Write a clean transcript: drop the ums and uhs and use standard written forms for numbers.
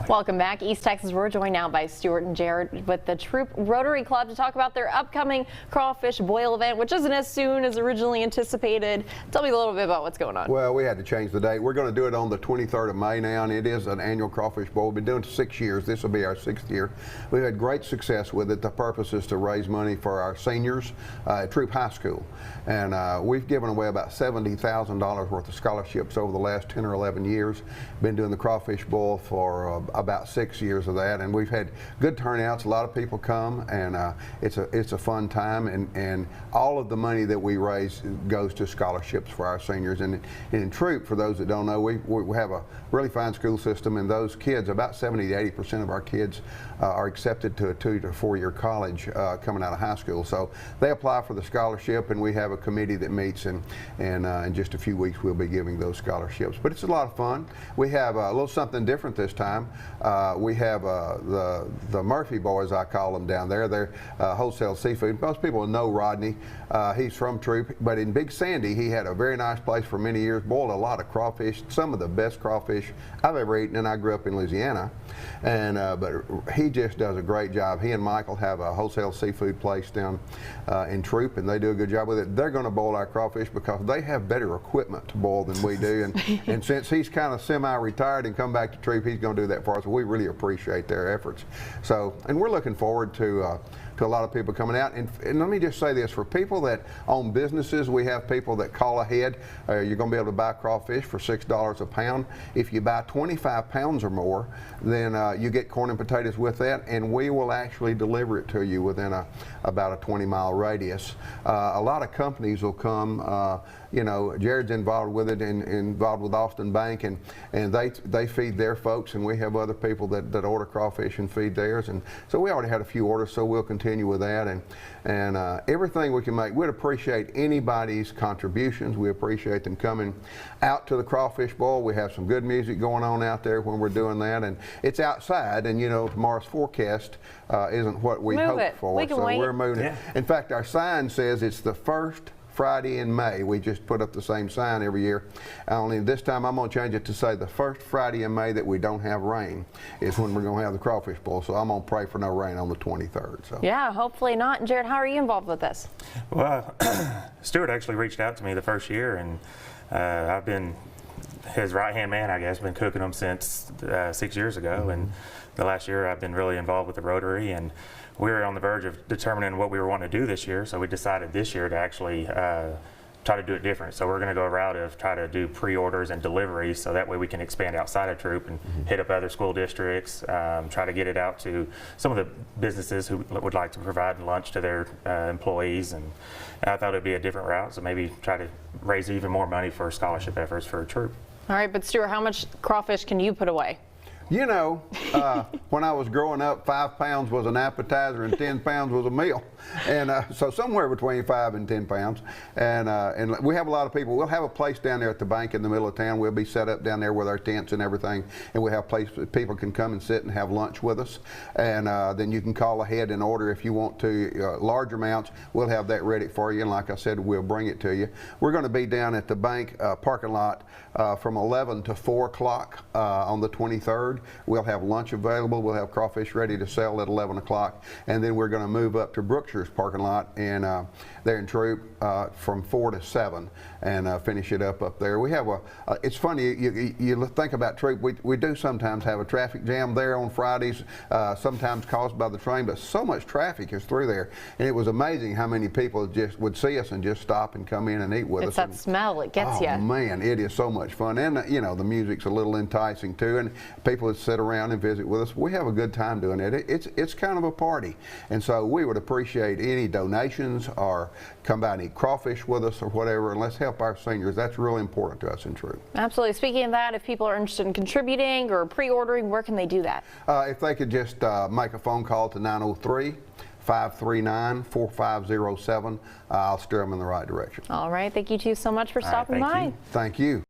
Welcome back, East Texas. We're joined now by Stewart and Jared with the Troup Rotary Club to talk about their upcoming Crawfish Boil event, which isn't as soon as originally anticipated. Tell me a little bit about what's going on. Well, we had to change the date. We're going to do it on the 23rd of May now, and it is an annual Crawfish Boil. We've been doing it 6 years. This will be our 6th year. We've had great success with it. The purpose is to raise money for our seniors at Troup High School. And we've given away about $70,000 worth of scholarships over the last 10 or 11 years. Been doing the Crawfish Boil for about 6 years of that, and we've had good turnouts. A lot of people come, and it's a fun time, and all of the money that we raise goes to scholarships for our seniors. And in Troup, for those that don't know, we have a really fine school system, and those kids, about 70 to 80% of our kids are accepted to a 2 to 4 year college coming out of high school. So they apply for the scholarship, and we have a committee that meets, and in just a few weeks we'll be giving those scholarships. But it's a lot of fun. We have a little something different this time. We have the Murphy boys, I call them, down there. They're wholesale seafood. Most people know Rodney. He's from Troup, but in Big Sandy he had a very nice place for many years, boiled a lot of crawfish, some of the best crawfish I've ever eaten, and I grew up in Louisiana. And but he just does a great job. He and Michael have a wholesale seafood place down in Troup, and they do a good job with it. They're going to boil our crawfish because they have better equipment to boil than we do, and since he's kind of semi-retired and come back to Troup, he's going to do that for us. We really appreciate their efforts. So, and we're looking forward to a lot of people coming out. And let me just say this, for people that own businesses, we have people that call ahead. You're going to be able to buy crawfish for $6 a pound. If you buy 25 pounds or more, then you get corn and potatoes with that, and we will actually deliver it to you within about a 20-mile radius. A lot of companies will come. You know, Jared's involved with it, and involved with Austin Bank, and they feed their folks, and we have other people that order crawfish and feed theirs. And so we already had a few orders, so we'll continue with that, and everything we can make. We'd appreciate anybody's contributions. We appreciate them coming out to the Crawfish Boil. We have some good music going on out there when we're doing that, and it's outside, and you know, tomorrow's forecast isn't what we hoped for, so we're moving it. In fact, our sign says it's the first Friday in May. We just put up the same sign every year. Only this time I'm going to change it to say the first Friday in May that we don't have rain is when we're going to have the Crawfish Boil. So I'm going to pray for no rain on the 23rd. So. Yeah, hopefully not. Jared, how are you involved with this? Well, Stewart actually reached out to me the first year, and I've been his right-hand man, I guess. Been cooking them since 6 years ago, and the last year I've been really involved with the Rotary, and we were on the verge of determining what we were wanting to do this year, so we decided this year to actually try to do it different. So we're going to go a route of try to do pre-orders and deliveries, so that way we can expand outside of Troup and hit up other school districts, try to get it out to some of the businesses who would like to provide lunch to their employees. And I thought it'd be a different route, so maybe try to raise even more money for scholarship efforts for Troup. All right, but Stewart, how much crawfish can you put away? You know, when I was growing up, 5 pounds was an appetizer and 10 pounds was a meal. And so somewhere between 5 and 10 pounds. And we have a lot of people. We'll have a place down there at the bank in the middle of town. We'll be set up down there with our tents and everything. And we'll have a place that people can come and sit and have lunch with us. And then you can call ahead and order if you want to. Large amounts, we'll have that ready for you. And like I said, we'll bring it to you. We're going to be down at the bank parking lot from 11 to 4 o'clock on the 23rd. We'll have lunch available. We'll have crawfish ready to sell at 11 o'clock. And then we're going to move up to Brookshire's parking lot and there in Troup from 4 to 7 and finish it up there. We have it's funny, you think about Troup, we do sometimes have a traffic jam there on Fridays, sometimes caused by the train, but so much traffic is through there. And it was amazing how many people just would see us and just stop and come in and eat with us. It's that smell, it gets you. Oh man, it is so much fun. And you know, the music's a little enticing too, and people that sit around and visit with us, we have a good time doing it. It's kind of a party. And so we would appreciate any donations or come by and eat crawfish with us or whatever, and let's help our seniors. That's really important to us in Troup. Absolutely. Speaking of that, if people are interested in contributing or pre-ordering, where can they do that? If they could just make a phone call to 903-539-4507, I'll steer them in the right direction. All right. Thank you two so much for stopping by. Thank you.